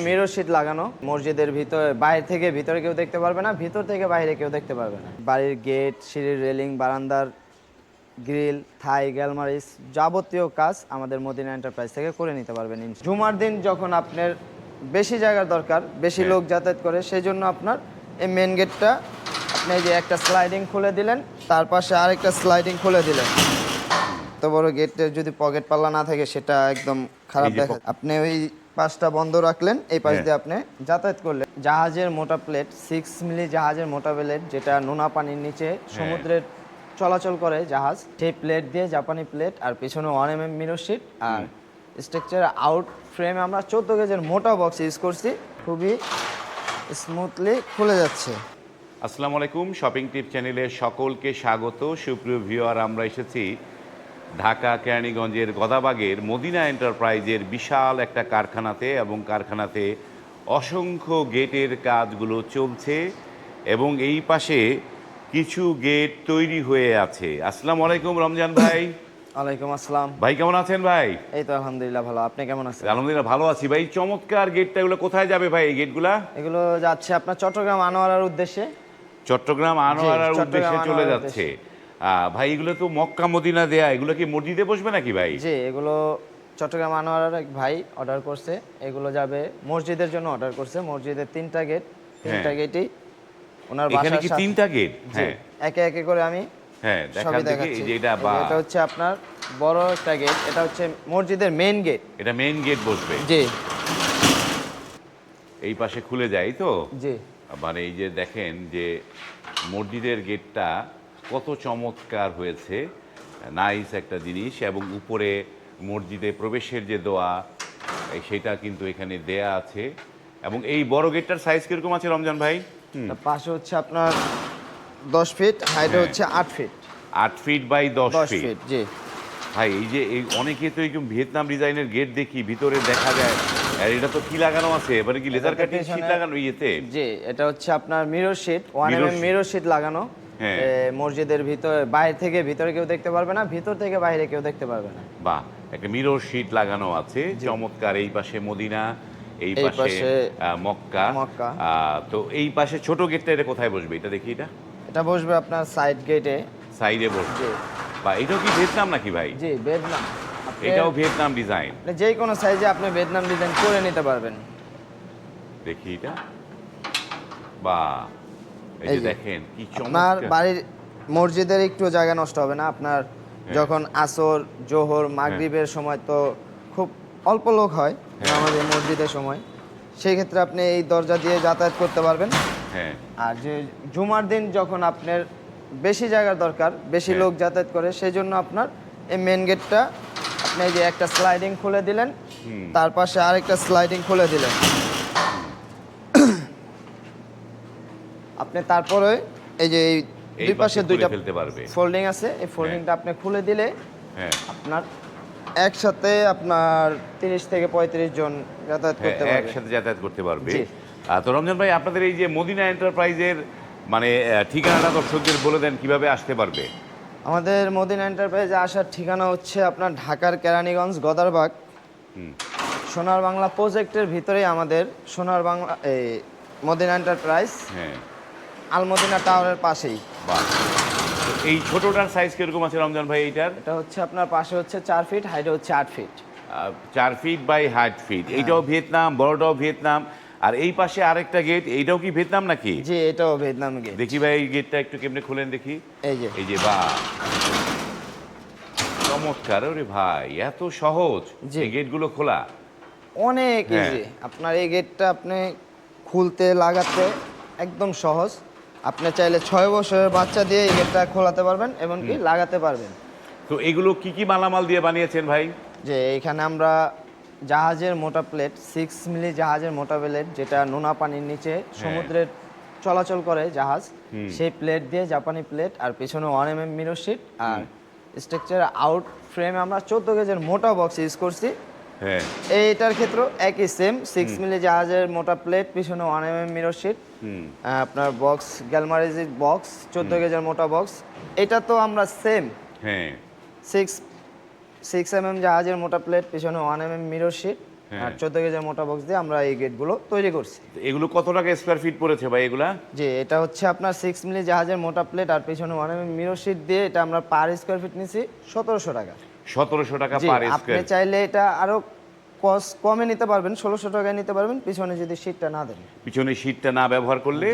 Mirror sheet লাগানো মসজিদের ভিতরে, বাইরে থেকে ভিতরে কেউ দেখতে পারবে না, ভিতর থেকে বাইরে কেউ দেখতে পারবে না। বাড়ির গেট, সিঁড়ির রেলিং, বারান্দার গ্রিল, থাই, গ্যালমারিস যাবতীয় কাজ আমাদের মদিনা এন্টারপ্রাইজ থেকে করে নিতে পারবেন। জুমার দিন যখন আপনার বেশি জায়গার দরকার, বেশি লোক যাতায়াত করে, সেই জন্য আপনার এই মেন গেটটা আপনি এই যে একটা স্লাইডিং খুলে দিলেন, তার পাশে আরেকটা স্লাইডিং খুলে দিলেন। তো বড় গেটের যদি পকেট পাল্লা না থাকে সেটা একদম খারাপ দেখা। আপনি ওই পাশটা বন্ধ রাখলেন, এই পাশ দিয়ে আপনি যাতায়াত করলেন। জাহাজের মোটা প্লেট, 6 মিলি জাহাজের মোটা প্লেট, যেটা নোনা পানির নিচে সমুদ্রের চলাচল করে জাহাজ, সেই প্লেট দিয়ে, জাপানি প্লেট, আর পেছনে 1 mm মিরর শিট, আর স্ট্রাকচার আউট ফ্রেমে আমরা 14 গেজের মোটা বক্স ইউজ করছি। খুবই স্মুথলি খুলে যাচ্ছে। আসসালামু আলাইকুম, শপিং টিপ চ্যানেলে সকলকে স্বাগত। সুপ্রিয় ভিউয়ার, আমরা এসেছি ঢাকা কেরানীগঞ্জের গদাবাগের মদিনা এন্টারপ্রাইজের বিশাল একটা কারখানাতে, এবং কারখানাতে অসংখ্য গেটের কাজগুলো চলছে এবং এই পাশে কিছু গেট তৈরি হয়ে আছে। আসসালামু আলাইকুম রমজান ভাই। ওয়ালাইকুম আসসালাম ভাই, কেমন আছেন ভাই? এই তো আলহামদুলিল্লাহ ভালো, আপনি কেমন আছেন? আলহামদুলিল্লাহ ভালো আছি ভাই। চমৎকার গেটটা, এগুলো কোথায় যাবে ভাই এই গেটগুলা? এগুলো যাচ্ছে আপনার চট্টগ্রাম আনোয়ারার উদ্দেশ্যে। চট্টগ্রাম আনোয়ারার উদ্দেশ্যে চলে যাচ্ছে। ভাই, এগুলো তো মক্কা মদিনা দেয়া, এগুলো কি মসজিদে বসবে নাকি ভাই? জি, এগুলো চট্টগ্রাম আনোয়ারার এক ভাই অর্ডার করছে, এগুলো যাবে মসজিদের জন্য অর্ডার করছে। মসজিদের 3টা গেট, 3টা গেটই ওনার বাসার এখানে কি 3টা গেট? হ্যাঁ, একে একে করে আমি দেখান দেখি। এই যে এটা হচ্ছে আপনার বড় একটা গেট, এটা হচ্ছে মসজিদের মেইন গেট। এটা মেইন গেট বসবে। জি, এই পাশে খুলে যায় তো। জি, মানে এই যে দেখেন যে মসজিদের গেটটা কত চমৎকার হয়েছে, নাইস একটা জিনিস। এবং উপরে মসজিদে প্রবেশের যে দোয়া, সেটা কিন্তু এখানে দেয়া আছে। এবং এই বড় গেটটার সাইজ কিরকম আছে রমজান ভাই? পাশে হচ্ছে আপনার 10 ফিট, হাইটে হচ্ছে 8 ফিট। 8 feet by 10 feet. জি ভাই, এই যে এই অনেকে তো এই ভিয়েতনাম ডিজাইনের গেট দেখি, ভিতরে দেখা যায় আর এটা তো কি লাগানো আছে, এবারে কি লেজার কাটিং শীট লাগানো ইয়েতে? জি, এটা হচ্ছে আপনার mirror sheet, 1 mm mirror sheet লাগানো। মসজিদের ভিতরে, বাইরে থেকে ভিতরে কেউ দেখতে পারবে না, ভিতর থেকে বাইরে কেউ দেখতে পারবে না। বাহ, একটা মিরর শিট লাগানো আছে, চমৎকার। এই পাশে মদিনা, এই পাশে মক্কা। তো এই পাশে ছোট গেটটা, এটা কোথায় বসবে এটা দেখি? এটা বসবে আপনার সাইড গেটে, সাইডে বসবে। বা এটাও কি ভিয়েতনাম নাকি ভাই? জি, ভিয়েতনাম। এটাও ভিয়েতনাম ডিজাইন। যে কোনো সাইজে আপনি ভিয়েতনাম ডিজাইন করে নিতে পারবেন। দেখি এটা, বাহ, এই যে দেখেন কি চমৎকার। আপনার বাড়ির মসজিদের একটু জায়গা নষ্ট হবে না। আপনার যখন আসর, জোহর, মাগরিবের সময় তো খুব অল্প লোক হয় আমাদের মসজিদের সময়, সেই ক্ষেত্রে আপনি এই দরজা দিয়ে যাতায়াত করতে পারবেন। আর যে জুমার দিন যখন আপনার বেশি জায়গার দরকার, বেশি লোক যাতায়াত করে, সেই জন্য আপনার এই মেন গেটটা আপনি এই যে একটা স্লাইডিং খুলে দিলেন, তার পাশে আরেকটা স্লাইডিং খুলে দিলেন। আপনি তারপরে এই যে এই দুই পাশে দুইটা ফোল্ডিং আছে, এই ফোল্ডিংটা আপনি খুলে দিলে আপনার একসাথে আপনার 30 থেকে 35 জন যাতায়াত করতে পারবে, একসাথে যাতায়াত করতে পারবে। তো রমজান ভাই, আপনাদের এই যে মদিনা এন্টারপ্রাইজের মানে ঠিকানাটা দর্শকদের বলে দেন, কিভাবে আসতে পারবে? আমাদের মদিনা এন্টারপ্রাইজে আসার ঠিকানা হচ্ছে আপনার ঢাকার কেরানীগঞ্জ গদারবাগ সোনার বাংলা প্রজেক্টের ভিতরেই আমাদের সোনার বাংলা এই মদিনা এন্টারপ্রাইজ, আলমদিনা টাওয়ারের পাশেই। এই ছোটটার সাইজ কিরকম আছে রমজান ভাই? এটা হচ্ছে আপনার পাশে হচ্ছে 4 ফিট, হাইটে হচ্ছে 8 ফিট। 4 ফিট বাই 8 ফিট। এইটাও ভিয়েতনাম, বড়টাও ভিয়েতনাম। আর এই পাশে আরেকটা গেট, এইটাও কি ভিয়েতনাম নাকি? জি, এটাও ভিয়েতনাম গেট। দেখি ভাই, এই গেটটা একটু কেমনে খুলেন দেখি। এই যে বাহ, চমৎকার। ওরে ভাই, এত সহজ এই গেটগুলো খোলা? অনেক ইজি। আপনার এই গেটটা আপনি খুলতে, লাগাতে একদম সহজ। আপনি চাইলে 6 বছরের বাচ্চা দিয়ে এই গেটটা খোলাতে পারবেন, এমনকি লাগাতে পারবেন। তো এগুলো কি কি মালামাল দিয়ে বানিয়েছেন ভাই? যে এখানে আমরা জাহাজের মোটা প্লেট, 6 মিলি জাহাজের মোটা প্লেট, যেটা নোনা পানির নিচে সমুদ্রের চলাচল করে জাহাজ, সেই প্লেট দিয়ে, জাপানি প্লেট, আর পেছনে 1 mm মিরর শিট, আর স্ট্রাকচার আউট ফ্রেমে আমরা 14 গেজের মোটা বক্স ইউজ করছি। এইটার ক্ষেত্রেও একই সেম, 6 মিলি জাহাজের মোটা প্লেট, পিছনে 1 mm মিরর শিট, আপনার বক্স গ্যালমারিজের বক্স, 14 গেজের মোটা বক্স। এটা তো আমরা সেম 6 mm জাহাজের মোটা প্লেট, পিছনে 1 mm মিরর শিট, আর 14 কেজির মোটা বক্স দিয়ে আমরা এই গেটগুলো তৈরি করছি। এগুলো কত টাকা স্কোয়ার ফিট পড়েছে ভাই এগুলা? জি, এটা হচ্ছে আপনার 6 মিলি জাহাজের মোটা প্লেট আর পিছনে 1 mm মিরর শিট দিয়ে এটা আমরা পার স্কোয়ার ফিট নিছি 1700 টাকা। 1700 টাকা জি, পার আপনি স্কোয়ার। চাইলে এটা আরো কস্ট কমে নিতে পারবেন, 1600 টাকায় নিতে পারবেন পিছনে যদি শিটটা না দেন। পিছনে শীটটা না ব্যবহার করলে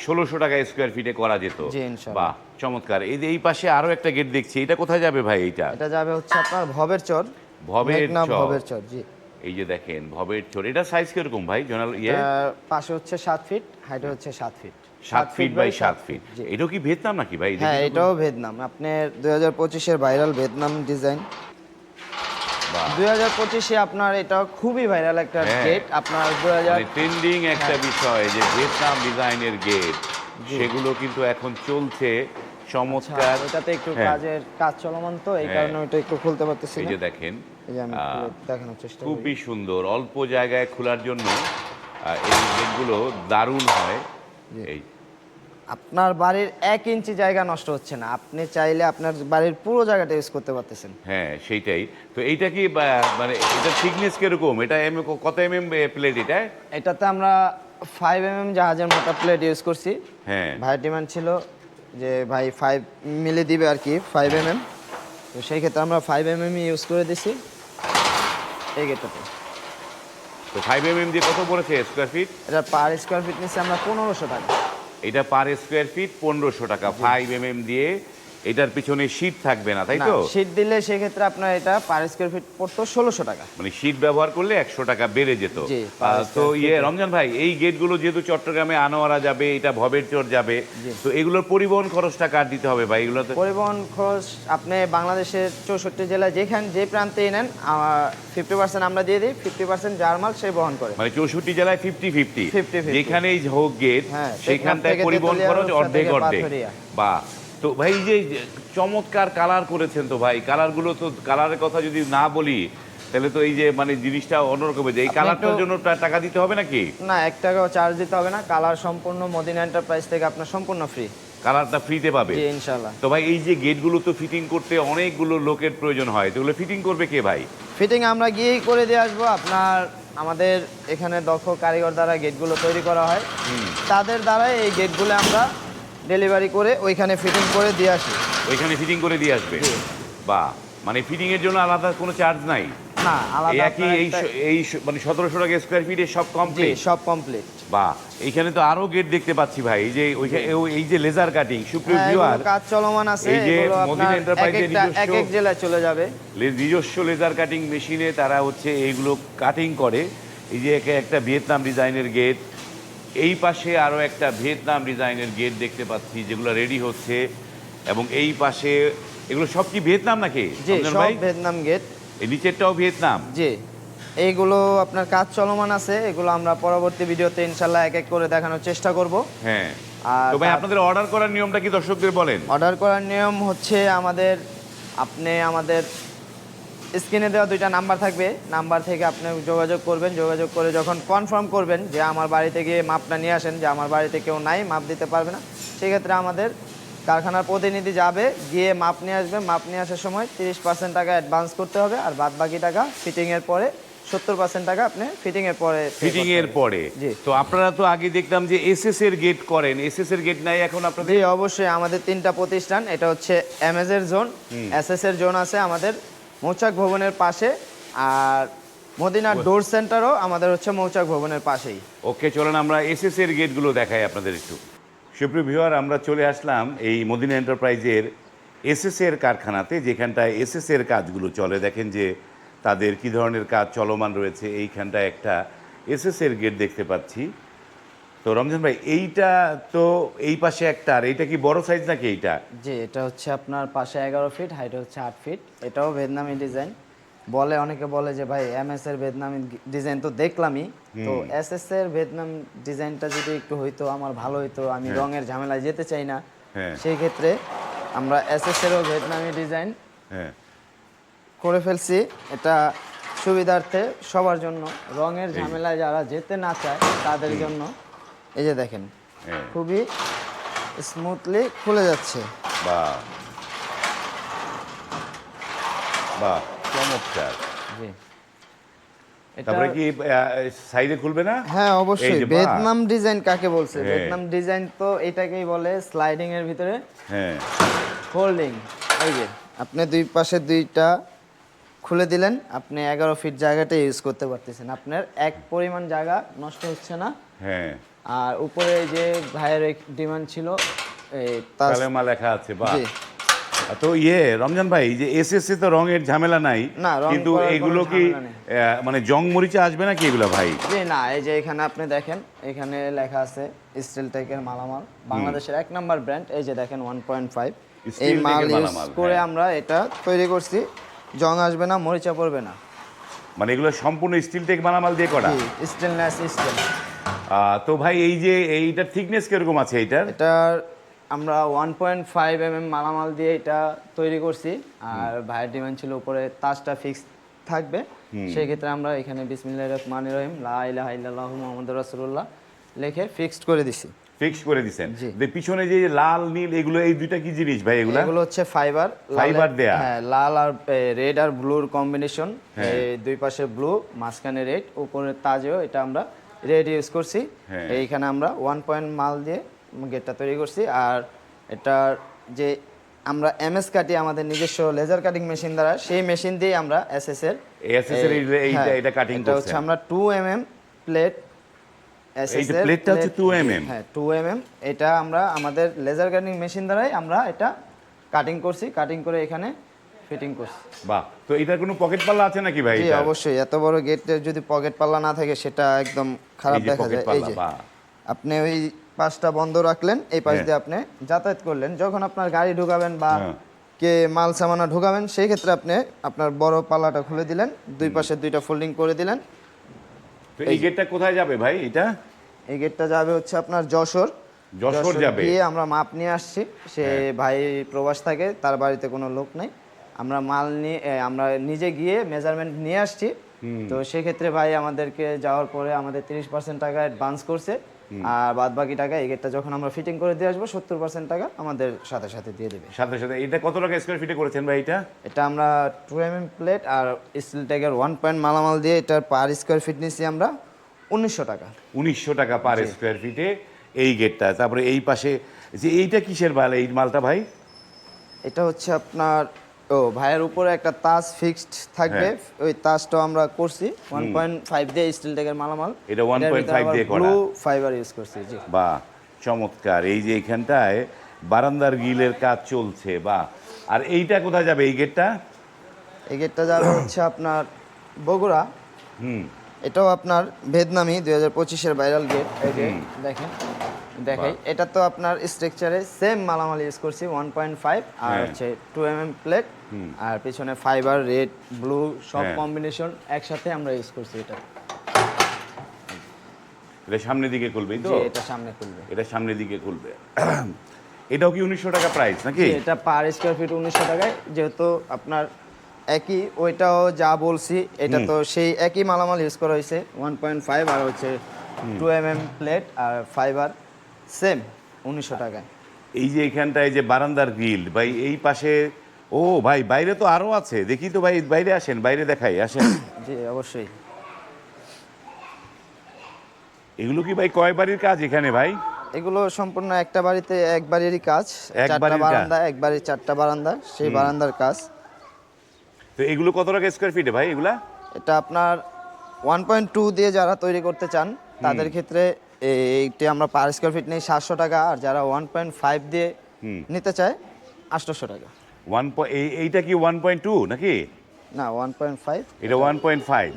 1600 টাকা স্কোয়ার ফিটে করা যেত। জি, ইনশাআল্লাহ। বাহ, চমৎকার। এই যে এই পাশে আরো একটা গেট দেখছি, এটা কোথায় যাবে ভাই? এইটা এটা যাবে হচ্ছে আপনার ভবের চর। ভবের মেঘনা চর। ভবের চর, জি। এই যে দেখেন ভবের চর, এটা সাইজ কিরকম ভাই? জোনাল পাশে হচ্ছে 7 ফিট, হাইটে হচ্ছে 7 ফিট। 7 feet by 7 feet. জি। এটাও কি ভিয়েতনাম নাকি ভাই? হ্যাঁ, এটাও ভিয়েতনাম। আপনার 2025 এর ভাইরাল ভিয়েতনাম ডিজাইন। বাহ। 2025 এ আপনার এটা খুবই ভাইরাল একটা হ্যাঁ। গেট। আপনার 2000 ট্রেন্ডিং একটা বিষয় যে ভিয়েতনাম ডিজাইনের গেট, সেগুলো কিন্তু এখন চলছে চমৎকার। এটাতে একটু হ্যাঁ। কাজ চলমান, তো এই হ্যাঁ। কারণে ওটা একটু খুলতে পারতেছি এই না। যে দেখেন, এই যে আমি খুলে দেখানোর চেষ্টা করি। খুবই সুন্দর, অল্প জায়গায় খোলার জন্য এই গেটগুলো দারুণ হয়। এই আপনার বাড়ির 1 ইঞ্চি জায়গা নষ্ট হচ্ছে না, আপনি চাইলে আপনার বাড়ির পুরো জায়গাটা ইউজ করতে পারতেছেন। হ্যাঁ, সেইটাই তো। এইটা কি মানে এটা থিকনেস কিরকম? এটা কত প্লেট এটা? এটাতে আমরা 5 mm জাহাজের মোটা প্লেট ইউজ করছি। হ্যাঁ, ভাইয়ের ডিমান্ড ছিল যে ভাই 5 মিলি দিবে আর কি, 5 mm। তো সেই ক্ষেত্রে আমরা 5 mm ইউজ করে দিছি এই গেটটাতে। তো 5 দিয়ে কত পড়েছে স্কোয়ার ফিট? এটা পার স্কোয়ার ফিট নিচ্ছে আমরা 1500 টাকা। এটা পার স্কোয়ার ফিট 1500 টাকা 5 দিয়ে। এটার পিছনে শীট থাকবে না, তাই তো? শীট দিলে সেক্ষেত্রে আপনার এটা পার স্কোয়ার ফিট পড়তো 1600 টাকা। মানে শীট ব্যবহার করলে 100 টাকা বেড়ে যেত। জি, per তো square feet। রমজান ভাই, এই গেটগুলো যেহেতু চট্টগ্রামে আনোয়ারা যাবে, এটা ভবের চর যাবে, জি। তো এগুলোর পরিবহন খরচটা কার দিতে হবে ভাই এগুলোতে? পরিবহন খরচ আপনি বাংলাদেশের 64 জেলায় যে প্রান্তেই নেন 50% আমরা দিয়ে দিই, 50% যার মাল সে বহন করে। মানে 64 জেলায় 50-50, 50-50 যেখানেই হোক গেট হ্যাঁ, সেখানটায় থেকে পরিবহন তেতুলিয়া, খরচ রূপসা অর্ধেক থেকে অর্ধেক। পাথুরিয়া। বাহ। তো ভাই এই যে চমৎকার কালার করেছেন, তো ভাই কালারগুলো তো, কালারের কথা যদি না বলি তাহলে তো এই যে মানে জিনিসটা অন্যরকম হয়ে যায়। এই আপনি কালারটার একটু- জন্য টাকা দিতে হবে নাকি? না, 1 টাকাও চার্জ দিতে হবে না। কালার সম্পূর্ণ মদিনা এন্টারপ্রাইজ থেকে আপনার সম্পূর্ণ ফ্রি। কালারটা ফ্রিতে পাবে? জি, ইনশাআল্লাহ। তো ভাই এই যে গেটগুলো তো ফিটিং করতে অনেকগুলো লোকের প্রয়োজন হয়, তো এগুলো ফিটিং করবে কে ভাই? ফিটিং আমরা গিয়েই করে দিয়ে আসবো। আপনার আমাদের এখানে দক্ষ কারিগর দ্বারা গেটগুলো তৈরি করা হয়, তাদের দ্বারাই এই গেটগুলো আমরা ডেলিভারি করে ওইখানে ফিটিং করে দিয়ে আসি। ওইখানে ফিটিং করে দিয়ে আসবে? জি। বাহ, মানে ফিটিং এর জন্য আলাদা কোনো চার্জ নাই? না, আলাদা একই আপনার এই একটা- এই মানে 1700 টাকা স্কোয়ার ফিটে সব জি, কমপ্লিট? সব কমপ্লিট। বাহ, এইখানে তো আরো গেট দেখতে পাচ্ছি ভাই। এই যে এই যে লেজার কাটিং, সুপ্রিয় ভিউয়ার, কাজ চলমান আছে। এই যে এগুলো মদিনা আপনার এন্টারপ্রাইজের এক এক জেলায় চলে যাবে। নিজস্ব লেজার কাটিং মেশিনে তারা হচ্ছে এইগুলো কাটিং করে। এই যে একটা ভিয়েতনাম ডিজাইনের গেট, এই পাশে আরো একটা ভিয়েতনাম ডিজাইনের গেট দেখতে পাচ্ছি যেগুলো রেডি হচ্ছে, এবং এই পাশে এগুলো সব কি ভিয়েতনাম নাকি জি, রমজান সব ভাই? Vietnam gate. এই নিচেরটাও ভিয়েতনাম? জি, এইগুলো আপনার কাজ চলমান আছে। এগুলো আমরা পরবর্তী ভিডিওতে ইনশাল্লাহ এক এক করে দেখানোর চেষ্টা করব। হ্যাঁ। আর তো ভাই আপনাদের অর্ডার করার নিয়মটা কি দর্শকদের বলেন? অর্ডার করার নিয়ম হচ্ছে আপনি আমাদের স্ক্রিনে দেওয়া 2টা নাম্বার থাকবে, নাম্বার থেকে আপনি যোগাযোগ করবেন। যোগাযোগ করে যখন কনফার্ম করবেন যে আমার বাড়িতে গিয়ে মাপটা নিয়ে আসেন, যে আমার বাড়িতে কেউ নাই, মাপ দিতে পারবে না, সেক্ষেত্রে আমাদের কারখানার প্রতিনিধি যাবে, গিয়ে মাপ নিয়ে আসবে। মাপ নিয়ে আসার সময় 30% টাকা অ্যাডভান্স করতে হবে, আর বাদ বাকি টাকা ফিটিংয়ের পরে 70% টাকা আপনি ফিটিংয়ের পরে pay ফিটিং করতে এর হবে। পরে? জি। তো আপনারা তো আগে দেখতাম যে এসএস এর গেট করেন, এসএস এর গেট নাই এখন আপনাদের? জি, অবশ্যই। আমাদের 3টা প্রতিষ্ঠান, এটা হচ্ছে এমএস এর জোন, এসএস এর জোন আছে আমাদের মৌচাক ভবনের পাশে, আর মদিনার ডোর সেন্টারও আমাদের হচ্ছে মৌচাক ভবনের পাশেই। ওকে, চলেন আমরা এসএস এর গেটগুলো দেখাই আপনাদের একটু। সুপ্রিয় ভিউয়ার, আমরা চলে আসলাম এই মদিনা এন্টারপ্রাইজের এসএস এর কারখানাতে, যেখানটায় এসএস এর কাজগুলো চলে। দেখেন যে তাদের কি ধরনের কাজ চলমান রয়েছে। এইখানটায় একটা এসএস এর গেট দেখতে পাচ্ছি। তো রমজান ভাই, এইটা তো এই পাশে একটা, আর এইটা কি বড় সাইজ নাকি এইটা? জি, এটা হচ্ছে আপনার পাশে 11 ফিট, হাইট হচ্ছে 8 ফিট। এটাও ভিয়েতনামি ডিজাইন। অনেকে বলে যে ভাই এমএস এর ভিয়েতনামি ডিজাইন তো দেখলামই, তো এসএস এর ভিয়েতনাম ডিজাইনটা যদি একটু হইতো আমার ভালো হইতো। আমি রঙের ঝামেলায় যেতে চাই না। হ্যাঁ। সেই ক্ষেত্রে আমরা এসএস এরও ভিয়েতনামি ডিজাইন হ্যাঁ। করে ফেলছি। এটা সুবিধার্থে সবার জন্য, রঙের ঝামেলায় যারা যেতে না চায় তাদের জন্য। এই যে দেখেন, হ্যাঁ। খুবই স্মুথলি খুলে যাচ্ছে। বাহ, বাহ, চমৎকার। জি, তারপরে কি সাইডে খুলবে না? হ্যাঁ এই অবশ্যই। যে বাহ। ভিয়েতনাম ডিজাইন কাকে বলছে? হ্যাঁ। ভিয়েতনাম ডিজাইন তো এটাকেই বলে স্লাইডিং এর ভিতরে হ্যাঁ ফোল্ডিং। এই যে আপনি দুই পাশে দুইটা খুলে দিলেন, আপনি 11 ফিট জায়গাটা ইউজ করতে পারতেছেন, আপনার এক পরিমাণ জায়গা নষ্ট হচ্ছে না। হ্যাঁ আর উপরে যে ভাইয়ের ডিমান্ড ছিল এই তাজ, কালেমা লেখা আছে বাহ। জি তো রমজান ভাই, এই যে এসএসসি তো রঙের ঝামেলা নাই, না, রং কিন্তু করার কোনো এগুলো কি ঝামেলা নেই। মানে জং মরিচা আসবে না কি এগুলো ভাই? জি না, এই যে এখানে আপনি দেখেন, এখানে লেখা আছে স্টিল টেকের মালামাল, বাংলাদেশের 1 নাম্বার ব্র্যান্ড। এই যে দেখেন 1.5 এই Steel মাল Tech-এর ইউজ মালামাল, করে হ্যাঁ। আমরা এটা তৈরি করছি, জং আসবে না, মরিচা পড়বে না। মানে এগুলো সম্পূর্ণ স্টিল টেক মালামাল দিয়ে করা। Stainless steel. তো ভাই এই যে এইটার থিকনেস কিরকম আছে এইটার? এটার আমরা 1.5 মালামাল দিয়ে এটা তৈরি করছি। আর ভাইয়ের ডিমান্ড ছিল উপরে তাজটা ফিক্স থাকবে, সেই ক্ষেত্রে আমরা এখানে বিসমিল্লাহির রহমানির রহিম লা ইলাহা ইল্লাল্লাহু মুহাম্মাদুর রাসূলুল্লাহ লিখে ফিক্সড করে দিছি। ফিক্স করে দিছেন। জি। যে পিছনে যে লাল নীল এগুলো, এই দুইটা কি জিনিস ভাই এগুলো? এগুলো হচ্ছে ফাইবার। ফাইবার দেয়া? হ্যাঁ, লাল আর রেড আর ব্লুর কম্বিনেশন। দুই পাশে ব্লু, মাঝখানে রেড, উপরে তাজেও এটা আমরা রেড ইউজ করছি। হ্যাঁ। এইখানে আমরা 1 পয়েন্ট মাল দিয়ে গেটটা তৈরি করছি। আর এটার যে আমরা এমএস কাটি আমাদের নিজস্ব লেজার কাটিং মেশিন দ্বারা, সেই মেশিন দিয়ে আমরা এসএস এর এসএস এর এটা কাটিং এটা হচ্ছে করছেন। আমরা 2 প্লেট এই যে প্লেটটা হচ্ছে 2 হ্যাঁ 2 এটা আমরা আমাদের লেজার কাটিং মেশিন দ্বারাই আমরা এটা কাটিং করছি, কাটিং করে এখানে ফিটিং করছি। বাহ। তো এটার কোনো পকেট পাল্লা আছে নাকি ভাই? জি এটার? অবশ্যই, এত বড় গেটের যদি পকেট পাল্লা না থাকে সেটা একদম খারাপ এই যে দেখা পকেট যায়। এই পাল্লা, যে বাহ। আপনি ওই পাশটা বন্ধ রাখলেন, এই পাশ হ্যাঁ। দিয়ে আপনি যাতায়াত করলেন, যখন আপনার গাড়ি ঢুকাবেন বা হ্যাঁ। কে মাল সামানা ঢুকাবেন, সেই ক্ষেত্রে আপনি আপনার বড় পাল্লাটা খুলে দিলেন, দুই পাশে দুইটা ফোল্ডিং করে দিলেন। তো এই গেটটা কোথায় যাবে ভাই এটা? এই গেটটা যাবে হচ্ছে আপনার যশোর। যশোর যাবে? গিয়ে আমরা মাপ নিয়ে আসছি, সে ভাই প্রবাস থাকে, তার বাড়িতে কোনো লোক নেই, আমরা মাল নিয়ে আমরা নিজে গিয়ে মেজারমেন্ট নিয়ে আসছি। তো সেক্ষেত্রে ভাই আমাদেরকে যাওয়ার পরে আমাদের 30% টাকা অ্যাডভান্স করছে, আর বাদ বাকি টাকা এই গেটটা যখন আমরা ফিটিং করে দিয়ে আসবো 70% টাকা আমাদের সাথে সাথে দিয়ে দেবে। সাথে সাথে এটা কত টাকা স্কয়ার ফিটে করেছেন ভাই এটা? এটা আমরা 2 প্লেট আর স্টিল ট্যাগের 1 পয়েন্ট মালামাল দিয়ে এটার পার স্কোয়ার ফিট নিচ্ছি আমরা 1900 টাকা। 1900 টাকা পার স্কয়ার ফিটে এই গেটটা। তারপরে এই পাশে যে এইটা কিসের মাল, এই মালটা ভাই? এটা হচ্ছে আপনার ভাইয়ের উপরে একটা তাজ ফিক্সড থাকবে, ওই তাজটা আমরা করছি 1.5 দিয়ে স্টিল ট্যাগের মালামাল। এটা 1.5 দিয়ে করা। ব্লু ফাইবার ইউজ করছি। জি বাহ, চমৎকার। এই যে এখানটায় বারান্দার গিলের কাজ চলছে, বাহ। আর এইটা কোথায় যাবে এই গেটটা? এই গেটটা যাবে হচ্ছে আপনার বগুড়া। হুম। এটাও আপনার ভিয়েতনামি 2025-এর ভাইরাল গেট। এই যে দেখেন, দেখাই, এটা তো আপনার স্ট্রাকচারে সেম মালামাল ইউজ করছি 1.5 আর হচ্ছে 2 প্লেট, আর পিছনে ফাইবার রেড ব্লু সব হ্যাঁ। কম্বিনেশন একসাথে আমরা ইউজ করছি। এটা এটা সামনের দিকে খুলবেই তো? যে এটা সামনে খুলবে। এটা সামনের দিকে খুলবে। এটাও কি 1900 টাকা প্রাইস নাকি? এটা পার স্কয়ার ফিট 1900 টাকায়, যেহেতু আপনার একই, ওইটাও যা বলছি এটা তো সেই একই মালামাল ইউজ করা হয়েছে 1.5 আর হচ্ছে 2 প্লেট আর ফাইবার সেম 1900 টাকায়। এই যে এখানটায় যে বারান্দার গ্রিল ভাই, এই পাশে, ও ভাই বাইরে তো আরো আছে, দেখি তো ভাই, বাইরে আসেন, বাইরে দেখাই, আসেন। জি অবশ্যই। এগুলো কি ভাই কয় বাড়ির কাজ এখানে ভাই? এগুলো সম্পূর্ণ একটা বাড়িতে এক বাড়িরই কাজ, এক 4টা বাড়ির কাজ? বারান্দা, এক বাড়ির 4টা বারান্দা, সেই বারান্দার কাজ। তো এগুলো কত টাকা স্কয়ার ফিটে ভাই এগুলা? এটা আপনার 1.2 দিয়ে যারা তৈরি করতে চান তাদের ক্ষেত্রে এইটি আমরা পার স্কয়ার ফিট নেই 700 টাকা, আর যারা 1.5 দিয়ে নিতে চায় 800 টাকা। এইটা কি 1.2 নাকি? না 1.5। এটা 1.5।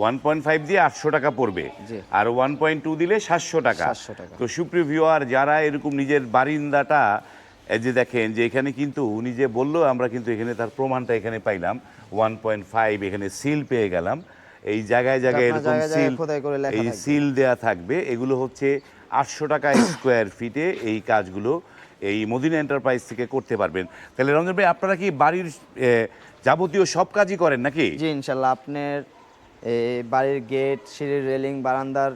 1.5 দিয়ে 800 টাকা পড়বে, জি। আর 1.2 দিলে 700 টাকা। 700 টাকা। তো সুপ্রিয় ভিউয়ার, যারা এরকম নিজের বারিন্দাটা, এই যে দেখেন যে এখানে কিন্তু উনি যে বললো, আমরা কিন্তু এখানে তার প্রমাণটা এখানে পাইলাম, 1.5 এখানে সিল পেয়ে গেলাম। এই জায়গায় জায়গায় আপনার এরকম জায়গায় সিল, জায়গায় খোদাই করে লেখা এই থাকবে। সিল দেয়া থাকবে। এগুলো হচ্ছে 800 টাকা স্কোয়ার ফিটে এই কাজগুলো এই মদিনা এন্টারপ্রাইজ থেকে করতে পারবেন। তাহলে রঞ্জন ভাই, আপনারা কি বাড়ির যাবতীয় সব কাজই করেন নাকি? জি ইনশাল্লাহ, আপনার বাড়ির গেট, সিঁড়ির রেলিং, বারান্দার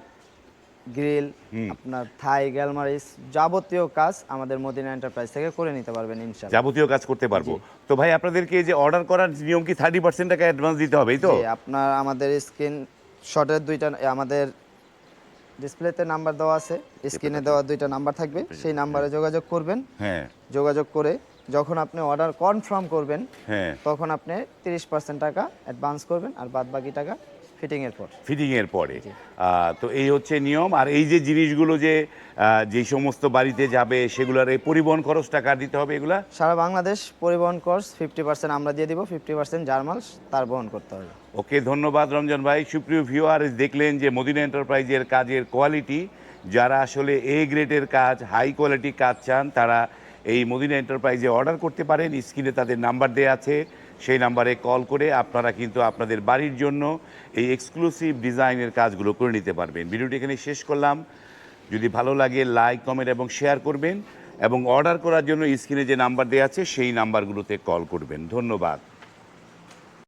গ্রিল, আপনার থাই গ্যালমারিস যাবতীয় কাজ আমাদের মদিনা এন্টারপ্রাইজ থেকে করে নিতে পারবেন ইনশাল্লাহ। যাবতীয় কাজ করতে পারবো। তো ভাই, আপনাদেরকে যে অর্ডার করার নিয়ম কি 30% টাকা অ্যাডভান্স দিতে হবে, এই তো? জি, আপনার আমাদের শর্টের দুইটা আমাদের ডিসপ্লেতে নাম্বার দেওয়া আছে, স্ক্রিনে দেওয়া দুইটা নাম্বার থাকবে, সেই নাম্বারে যোগাযোগ করবেন। হ্যাঁ যোগাযোগ করে যখন আপনি অর্ডার কনফার্ম করবেন হ্যাঁ তখন আপনি 30% টাকা অ্যাডভান্স করবেন আর বাদ বাকি টাকা ফিটিংয়ের পর। ফিটিংয়ের পরে। তো এই হচ্ছে নিয়ম। আর এই যে জিনিসগুলো যে সমস্ত বাড়িতে যাবে সেগুলোর এই পরিবহন খরচ টাকা দিতে হবে এগুলা? সারা বাংলাদেশ পরিবহন খরচ 50% আমরা দিয়ে দিব, 50% জার্মাল তার বহন করতে হবে। ওকে, ধন্যবাদ রমজান ভাই। সুপ্রিয় ভিউয়ার, দেখলেন যে মদিনা এন্টারপ্রাইজের কাজের কোয়ালিটি। যারা আসলে এ গ্রেডের কাজ, হাই কোয়ালিটি কাজ চান, তারা এই মদিনা এন্টারপ্রাইজে অর্ডার করতে পারেন। স্ক্রিনে তাদের নাম্বার দেওয়া আছে, সেই নাম্বারে কল করে আপনারা কিন্তু আপনাদের বাড়ির জন্য এই এক্সক্লুসিভ ডিজাইনের কাজগুলো করে নিতে পারবেন। ভিডিওটি এখানে শেষ করলাম। যদি ভালো লাগে লাইক, কমেন্ট এবং শেয়ার করবেন এবং অর্ডার করার জন্য স্ক্রিনে যে নাম্বার দেওয়া আছে সেই নাম্বারগুলোতে কল করবেন। ধন্যবাদ।